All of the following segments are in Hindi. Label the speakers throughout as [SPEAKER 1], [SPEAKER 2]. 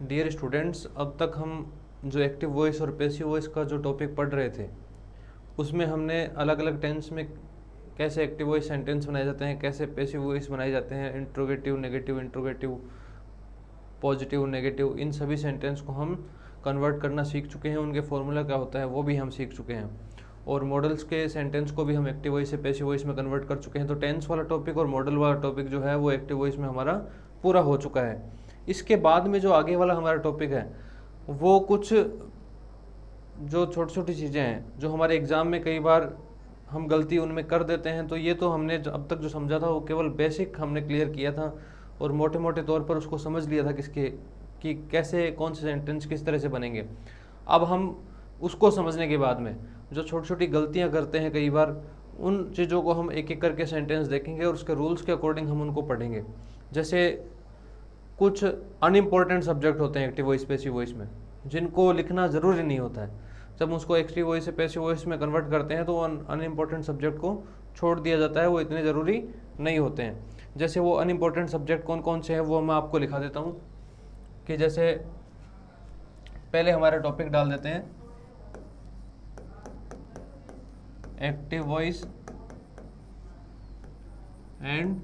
[SPEAKER 1] डियर स्टूडेंट्स, अब तक हम जो एक्टिव वॉइस और पैसिव वॉइस का जो टॉपिक पढ़ रहे थे उसमें हमने अलग अलग टेंस में कैसे एक्टिव वॉइस सेंटेंस बनाए जाते हैं, कैसे पैसिव वॉइस बनाए जाते हैं, interrogative, negative, interrogative, positive, negative, इन सभी सेंटेंस को हम कन्वर्ट करना सीख चुके हैं। उनके फॉर्मूला क्या होता है वो भी हम सीख चुके हैं, और मॉडल्स के सेंटेंस को भी हम एक्टिव वॉइस से पैसिव वॉइस में कन्वर्ट कर चुके हैं। तो टेंस वाला टॉपिक और मॉडल वाला टॉपिक जो है वो एक्टिव वॉइस में हमारा पूरा हो चुका है। इसके बाद में जो आगे वाला हमारा टॉपिक है वो कुछ जो छोटी छोटी चीज़ें हैं जो हमारे एग्ज़ाम में कई बार हम गलती उनमें कर देते हैं। तो ये तो हमने अब तक जो समझा था वो केवल बेसिक हमने क्लियर किया था और मोटे मोटे तौर पर उसको समझ लिया था किसके कि कैसे कौन से सेंटेंस किस तरह से बनेंगे। अब हम उसको समझने के बाद में जो छोटी छोटी गलतियां करते हैं कई बार, उन चीज़ों को हम एक एक करके सेंटेंस देखेंगे और उसके रूल्स के अकॉर्डिंग हम उनको पढ़ेंगे। जैसे कुछ अनइम्पोर्टेंट सब्जेक्ट होते हैं एक्टिव वॉइस पैसिव वॉइस में, जिनको लिखना ज़रूरी नहीं होता है। जब उसको एक्टिव वॉइस से पैसिव वॉइस में कन्वर्ट करते हैं तो अनइम्पोर्टेंट सब्जेक्ट को छोड़ दिया जाता है, वो इतने ज़रूरी नहीं होते हैं। जैसे वो अनइम्पोर्टेंट सब्जेक्ट कौन कौन से हैं वो मैं आपको लिखा देता हूँ। कि जैसे पहले हमारा टॉपिक डाल देते हैं active voice and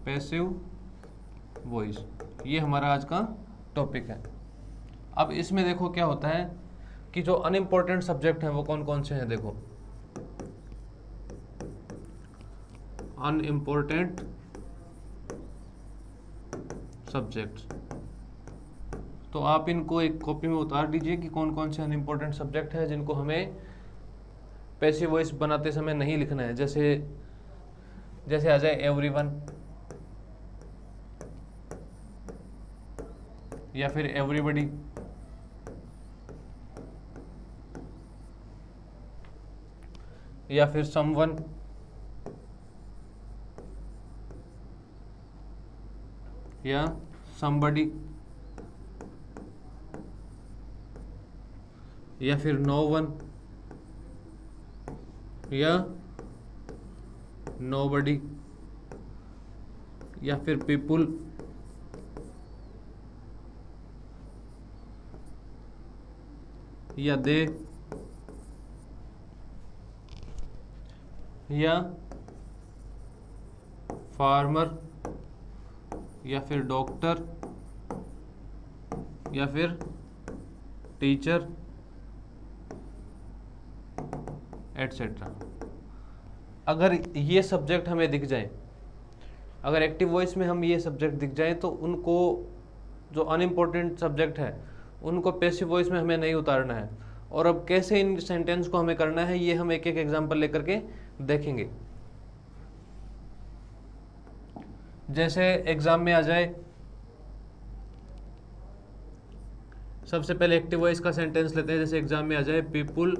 [SPEAKER 1] passive voice, ये हमारा आज का टॉपिक है। अब इसमें देखो क्या होता है कि जो अनइम्पोर्टेंट सब्जेक्ट हैं वो कौन कौन से हैं। देखो, अनइम्पोर्टेंट सब्जेक्ट्स, तो आप इनको एक कॉपी में उतार दीजिए कि कौन कौन से अनइम्पोर्टेंट सब्जेक्ट हैं जिनको हमें पैसिव वॉइस बनाते समय नहीं लिखना है। जैसे जैसे आ जाए एवरीवन, या फिर एवरीबडी, या फिर समवन, या समबडी, या फिर नो वन, या नोबडी, या फिर पीपुल, या दे, या फार्मर, या फिर डॉक्टर, या फिर टीचर, एटसेट्रा। अगर ये सब्जेक्ट हमें दिख जाए, अगर एक्टिव वॉइस में हम ये सब्जेक्ट दिख जाए तो उनको, जो अनइम्पोर्टेंट सब्जेक्ट है उनको पैसिव वॉइस में हमें नहीं उतारना है। और अब कैसे इन सेंटेंस को हमें करना है ये हम एक एक एग्जांपल लेकर के देखेंगे। जैसे एग्जाम में आ जाए, सबसे पहले एक्टिव वॉइस का सेंटेंस लेते हैं। जैसे एग्जाम में आ जाए, people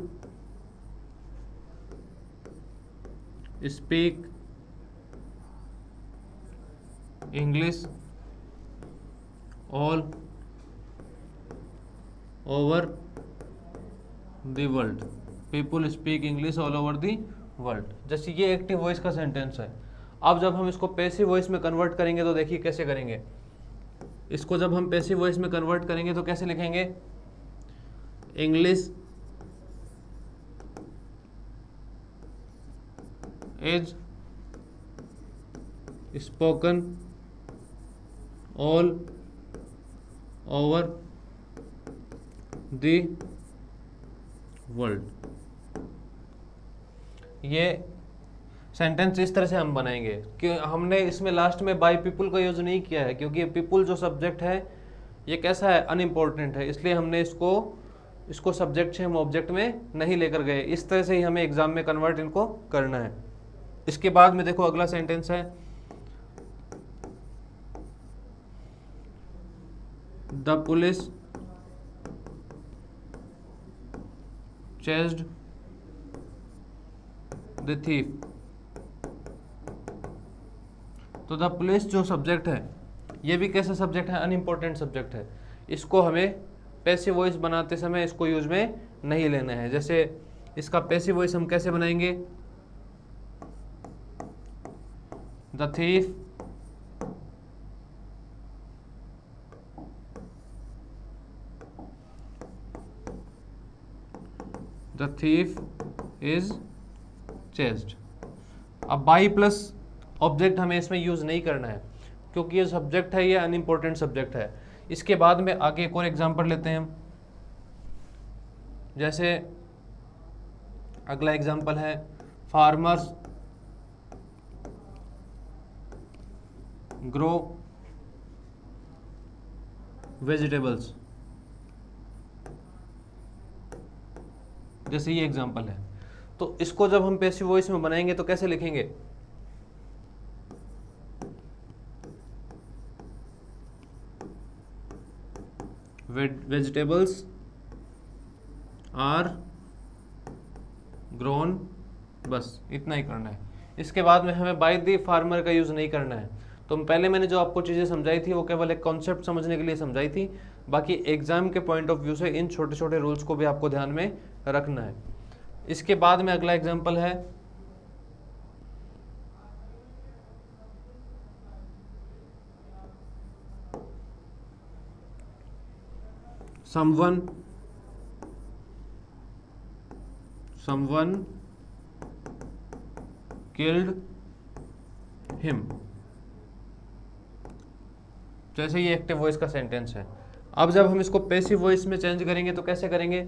[SPEAKER 1] speak English all over the world. People speak English all over the world. जैसे ये एक्टिव वॉइस का सेंटेंस है। अब जब हम इसको पैसिव वॉइस में कन्वर्ट करेंगे तो देखिए कैसे करेंगे। इसको जब हम पैसिव वॉइस में कन्वर्ट करेंगे तो कैसे लिखेंगे, English is spoken all over the world. ये सेंटेंस इस तरह से हम बनाएंगे कि हमने इसमें लास्ट में बाय पीपुल का यूज नहीं किया है, क्योंकि पीपुल जो सब्जेक्ट है ये कैसा है, अनइम्पोर्टेंट है, इसलिए हमने इसको सब्जेक्ट से हम ऑब्जेक्ट में नहीं लेकर गए। इस तरह से ही हमें एग्जाम में कन्वर्ट इनको करना है। इसके बाद में देखो अगला सेंटेंस है, the police chased the thief. तो द पुलिस जो सब्जेक्ट है ये भी कैसा सब्जेक्ट है, अनइम्पोर्टेंट सब्जेक्ट है। इसको हमें पैसिव वॉइस बनाते समय इसको यूज में नहीं लेना है। जैसे इसका पैसिव वॉइस हम कैसे बनाएंगे, the thief the thief is chased. अब बाई प्लस ऑब्जेक्ट हमें इसमें यूज नहीं करना है क्योंकि ये सब्जेक्ट है, ये अनइम्पोर्टेंट सब्जेक्ट है। इसके बाद में आगे एक और एग्जांपल लेते हैं हम। जैसे अगला एग्जांपल है फार्मर्स ग्रो वेजिटेबल्स। जैसे ये एग्जांपल है, तो इसको जब हम पैसिव वॉइस में बनाएंगे तो कैसे लिखेंगे? वेजिटेबल्स आर ग्रोन, बस इतना ही करना है। इसके बाद में हमें बाय द फार्मर का यूज़ नहीं करना है। तो पहले मैंने जो आपको चीज़ें समझाई थी वो केवल एक कॉन्सेप्ट समझने के लिए समझाई थी, बाकी एग्जाम के पॉइंट ऑफ व्यू से इन छोटे छोटे रूल्स को भी आपको ध्यान में रखना है। इसके बाद में अगला एग्जाम्पल है someone killed him। जैसे ये एक्टिव वॉइस का सेंटेंस है। अब जब हम इसको पैसिव वॉइस में चेंज करेंगे तो कैसे करेंगे?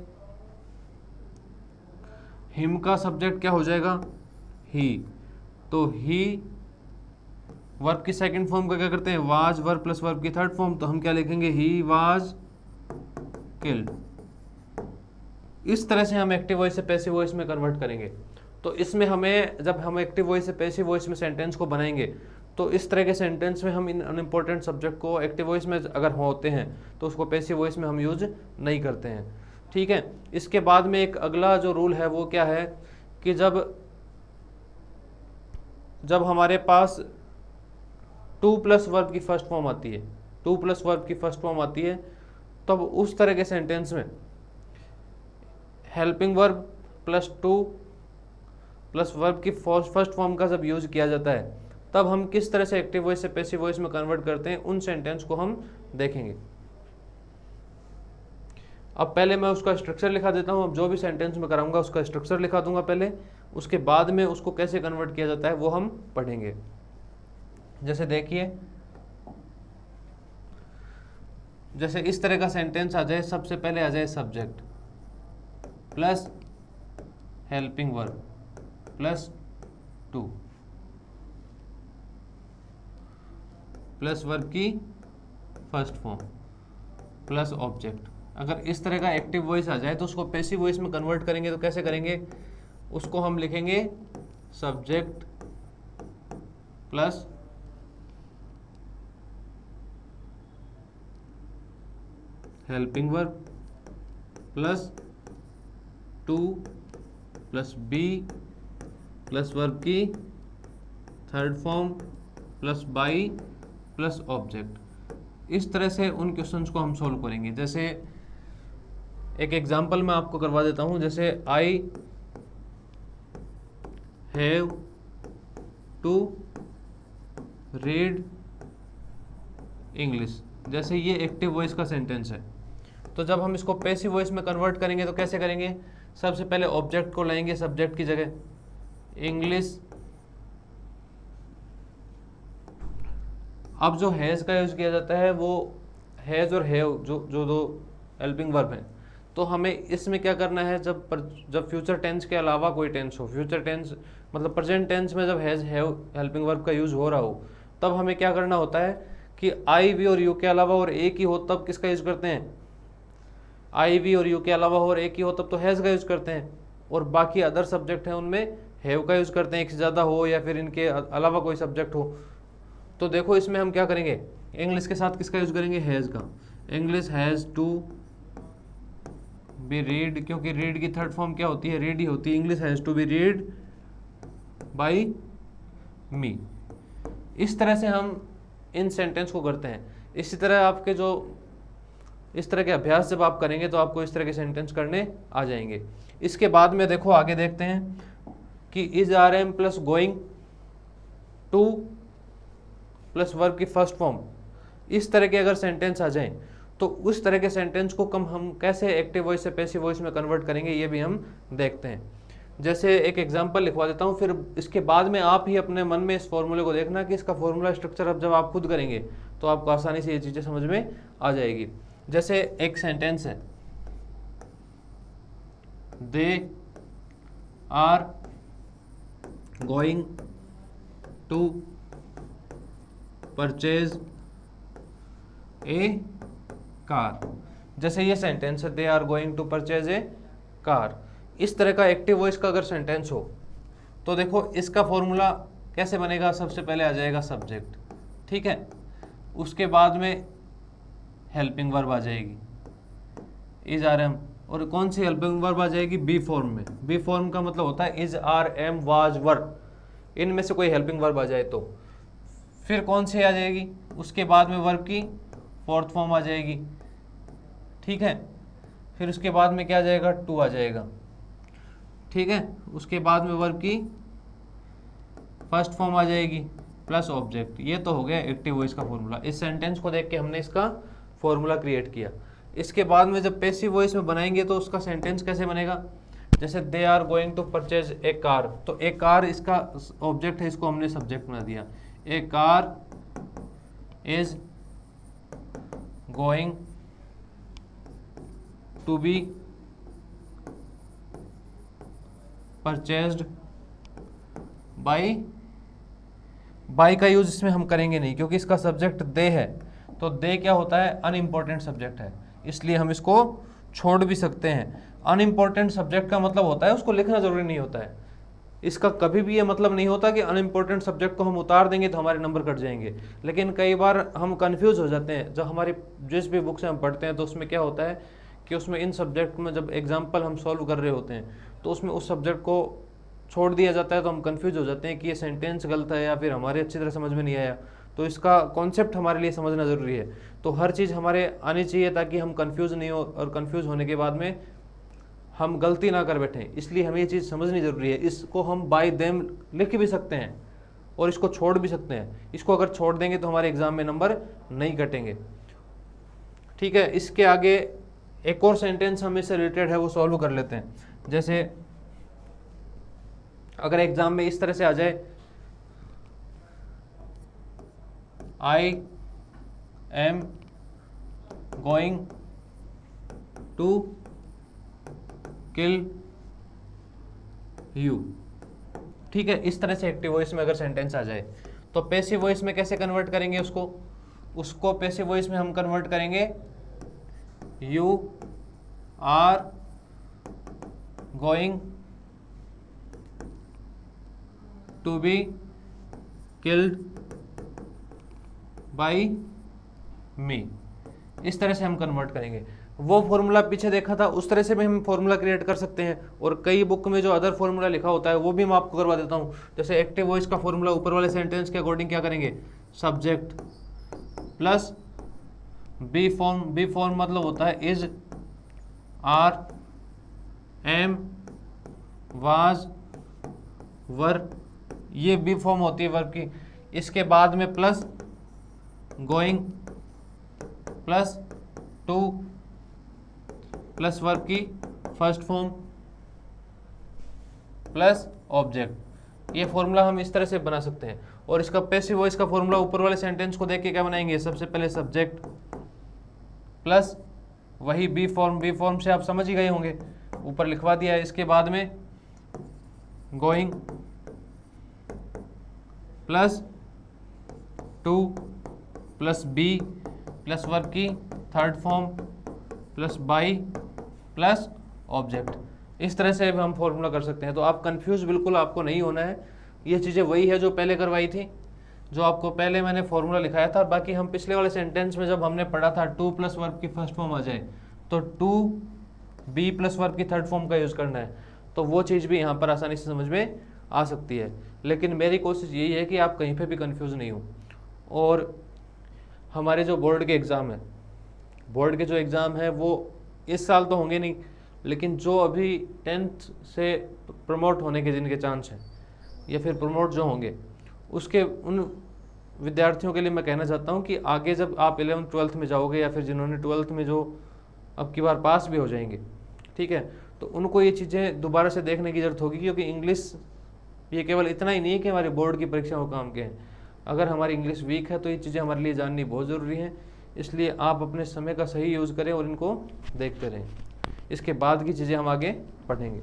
[SPEAKER 1] हिम का सब्जेक्ट क्या हो जाएगा? ही। तो ही वर्ब की सेकंड फॉर्म का क्या करते हैं? वाज वर्ब प्लस वर्ब की थर्ड फॉर्म, तो हम क्या लिखेंगे? He was killed. इस तरह से हम एक्टिव वॉइस से पैसिव वॉइस में कन्वर्ट करेंगे। तो इसमें हमें, जब हम एक्टिव वॉइस से पैसिव वॉइस में सेंटेंस को बनाएंगे तो इस तरह के सेंटेंस में हम इन अनइम्पोर्टेंट सब्जेक्ट को एक्टिव वॉइस में अगर होते हैं तो उसको पैसिव वॉइस में हम यूज नहीं करते हैं। ठीक है। इसके बाद में एक अगला जो रूल है वो क्या है कि जब हमारे पास टू प्लस वर्ब की फर्स्ट फॉर्म आती है, टू प्लस वर्ब की फर्स्ट फॉर्म आती है, तब उस तरह के सेंटेंस में helping verb plus to plus verb की फर्स्ट फॉर्म का जब यूज किया जाता है तब हम किस तरह से एक्टिव वॉइस से पैसिव वॉइस में कन्वर्ट करते हैं, उन सेंटेंस को हम देखेंगे। अब पहले मैं उसका स्ट्रक्चर लिखा देता हूं। अब जो भी सेंटेंस में कराऊंगा उसका स्ट्रक्चर लिखा दूंगा पहले, उसके बाद में उसको कैसे कन्वर्ट किया जाता है वो हम पढ़ेंगे। जैसे देखिए, जैसे इस तरह का सेंटेंस आ जाए, सबसे पहले आ जाए subject plus helping verb plus to plus verb की फर्स्ट फॉर्म प्लस ऑब्जेक्ट। अगर इस तरह का एक्टिव वॉइस आ जाए तो उसको पैसिव वॉइस में कन्वर्ट करेंगे तो कैसे करेंगे? उसको हम लिखेंगे subject plus helping verb plus to plus be plus verb की third form plus by plus object. इस तरह से उन क्वेश्चंस को हम सॉल्व करेंगे। जैसे एक एग्जांपल मैं आपको करवा देता हूं। जैसे I have to read English. जैसे ये एक्टिव वॉइस का सेंटेंस है, तो जब हम इसको पैसिव वॉइस में कन्वर्ट करेंगे तो कैसे करेंगे? सबसे पहले ऑब्जेक्ट को लाएंगे सब्जेक्ट की जगह, इंग्लिश। अब जो हैज़ का यूज किया जाता है वो हैज़ और हैव जो दो हेल्पिंग वर्ब हैं, तो हमें इसमें क्या करना है? जब फ्यूचर टेंस के अलावा कोई टेंस हो, फ्यूचर टेंस मतलब प्रेजेंट टेंस में जब हैज़ हैव हेल्पिंग वर्ब का यूज हो रहा हो, तब हमें क्या करना होता है कि आई वी और यू के अलावा और एक ही हो तब किसका यूज करते हैं? आई वी और यू के अलावा और एक ही हो तब तो हैज़ का यूज करते हैं, और बाकी अदर सब्जेक्ट हैं उनमें हैव का यूज करते हैं, एक से ज़्यादा हो या फिर इनके अलावा कोई सब्जेक्ट हो। तो देखो इसमें हम क्या करेंगे? इंग्लिश के साथ किसका यूज करेंगे? हैज़ का। English has to be read, क्योंकि रीड की थर्ड फॉर्म क्या होती है? रीड ही होती है। English has to be read by me. इस तरह से हम इन सेंटेंस को करते हैं। इसी तरह आपके जो इस तरह के अभ्यास जब आप करेंगे तो आपको इस तरह के सेंटेंस करने आ जाएंगे। इसके बाद में देखो आगे देखते हैं कि is are am plus going to plus verb की फर्स्ट फॉर्म, इस तरह के अगर सेंटेंस आ जाएं तो उस तरह के सेंटेंस को हम कैसे एक्टिव वॉइस से पैसिव वॉइस में कन्वर्ट करेंगे ये भी हम देखते हैं। जैसे एक एग्जांपल लिखवा देता हूँ, फिर इसके बाद में आप ही अपने मन में इस फॉर्मूले को देखना कि इसका फॉर्मूला स्ट्रक्चर अब जब आप खुद करेंगे तो आपको आसानी से ये चीज़ें समझ में आ जाएगी। जैसे एक सेंटेंस है, they are going to purchase a car. जैसे ये सेंटेंस है, they are going to purchase a car. इस तरह का एक्टिव वॉइस का अगर सेंटेंस हो तो देखो इसका फॉर्मूला कैसे बनेगा। सबसे पहले आ जाएगा सब्जेक्ट, ठीक है, उसके बाद में हेल्पिंग वर्ब आ जाएगी, इज आर एम। और कौन सी हेल्पिंग वर्ब आ जाएगी? बी फॉर्म में। बी फॉर्म का मतलब होता है is are am was were, इनमें से कोई हेल्पिंग वर्ब आ जाए तो। फिर कौन सी आ जाएगी? उसके बाद में वर्ब की फोर्थ फॉर्म आ जाएगी, ठीक है। फिर उसके बाद में क्या आ जाएगा? टू आ जाएगा, ठीक है। उसके बाद में वर्ब की फर्स्ट फॉर्म आ जाएगी प्लस ऑब्जेक्ट। ये तो हो गया एक्टिव वॉइस का फॉर्मूला। इस सेंटेंस को देख के हमने इसका फॉर्मूला क्रिएट किया। इसके बाद में जब पैसिव वॉइस में बनाएंगे तो उसका सेंटेंस कैसे बनेगा? जैसे they are going to purchase a car, तो ए कार इसका ऑब्जेक्ट है, इसको हमने सब्जेक्ट बना दिया। A car is going to be purchased by का यूज इसमें हम करेंगे नहीं, क्योंकि इसका सब्जेक्ट दे है। तो दे क्या होता है? अनइम्पोर्टेंट सब्जेक्ट है, इसलिए हम इसको छोड़ भी सकते हैं। अनइम्पोर्टेंट सब्जेक्ट का मतलब होता है उसको लिखना जरूरी नहीं होता है। इसका कभी भी ये मतलब नहीं होता कि अनइम्पोर्टेंट सब्जेक्ट को हम उतार देंगे तो हमारे नंबर कट जाएंगे। लेकिन कई बार हम कंफ्यूज हो जाते हैं। जब हमारी जिस भी बुक से हम पढ़ते हैं तो उसमें क्या होता है कि उसमें इन सब्जेक्ट में जब एग्जाम्पल हम सॉल्व कर रहे होते हैं तो उसमें उस सब्जेक्ट को छोड़ दिया जाता है, तो हम कंफ्यूज हो जाते हैं कि ये सेंटेंस गलत है या फिर हमारे अच्छी तरह समझ में नहीं आया। तो इसका कॉन्सेप्ट हमारे लिए समझना ज़रूरी है। तो हर चीज़ हमारे आनी चाहिए ताकि हम कंफ्यूज नहीं हो, और कंफ्यूज होने के बाद में हम गलती ना कर बैठें। इसलिए हमें ये चीज़ समझनी ज़रूरी है। इसको हम बाय देम लिख भी सकते हैं और इसको छोड़ भी सकते हैं। इसको अगर छोड़ देंगे तो हमारे एग्ज़ाम में नंबर नहीं कटेंगे, ठीक है। इसके आगे एक और सेंटेंस हम इससे रिलेटेड है वो सॉल्व कर लेते हैं। जैसे अगर एग्जाम में इस तरह से आ जाए, I am going to kill you, ठीक है। इस तरह से एक्टिव वॉइस में अगर सेंटेंस आ जाए तो पैसिव वॉइस में कैसे कन्वर्ट करेंगे उसको पैसिव वॉइस में हम कन्वर्ट करेंगे you are going to be killed by me. इस तरह से हम कन्वर्ट करेंगे। वो फॉर्मूला पीछे देखा था उस तरह से भी हम फॉर्मूला क्रिएट कर सकते हैं, और कई बुक में जो अदर फॉर्मूला लिखा होता है वो भी मैं आपको करवा देता हूँ। जैसे एक्टिव वॉइस का फॉर्मूला ऊपर वाले सेंटेंस के अकॉर्डिंग क्या करेंगे? Subject plus be form. Be form मतलब होता है is are am was were, ये बी फॉर्म होती है वर्ब की। इसके बाद में plus going plus to plus verb की फर्स्ट फॉर्म प्लस ऑब्जेक्ट। ये फॉर्मूला हम इस तरह से बना सकते हैं। और इसका पैसिव वॉइस का फॉर्मूला ऊपर वाले सेंटेंस को देख के क्या बनाएंगे? सबसे पहले सब्जेक्ट प्लस वही बी फॉर्म। बी फॉर्म से आप समझ ही गए होंगे, ऊपर लिखवा दिया है। इसके बाद में going plus to plus be plus verb की third form plus by plus object. इस तरह से हम फॉर्मूला कर सकते हैं। तो आप कंफ्यूज बिल्कुल आपको नहीं होना है। ये चीज़ें वही है जो पहले करवाई थी, जो आपको पहले मैंने फॉर्मूला लिखाया था। बाकी हम पिछले वाले सेंटेंस में जब हमने पढ़ा था टू प्लस वर्ब की फर्स्ट फॉर्म आ जाए तो टू बी प्लस वर्ब की थर्ड फॉर्म का यूज़ करना है, तो वो चीज़ भी यहाँ पर आसानी से समझ में आ सकती है। लेकिन मेरी कोशिश यही है कि आप कहीं पे भी कंफ्यूज नहीं हो। और हमारे जो बोर्ड के एग्ज़ाम है, बोर्ड के जो एग्ज़ाम है वो इस साल तो होंगे नहीं, लेकिन जो अभी 10th से प्रमोट होने के जिनके चांस हैं या फिर प्रमोट जो होंगे उसके विद्यार्थियों के लिए मैं कहना चाहता हूँ कि आगे जब आप 11th 12th में जाओगे, या फिर जिन्होंने 12th में जो अब की बार पास भी हो जाएंगे, ठीक है, तो उनको ये चीज़ें दोबारा से देखने की ज़रूरत होगी, क्योंकि इंग्लिश ये केवल इतना ही नहीं है कि हमारी बोर्ड की परीक्षा हो काम के हैं। अगर हमारी इंग्लिश वीक है तो ये चीज़ें हमारे लिए जाननी बहुत ज़रूरी है। इसलिए आप अपने समय का सही यूज़ करें और इनको देखते रहें। इसके बाद की चीज़ें हम आगे पढ़ेंगे।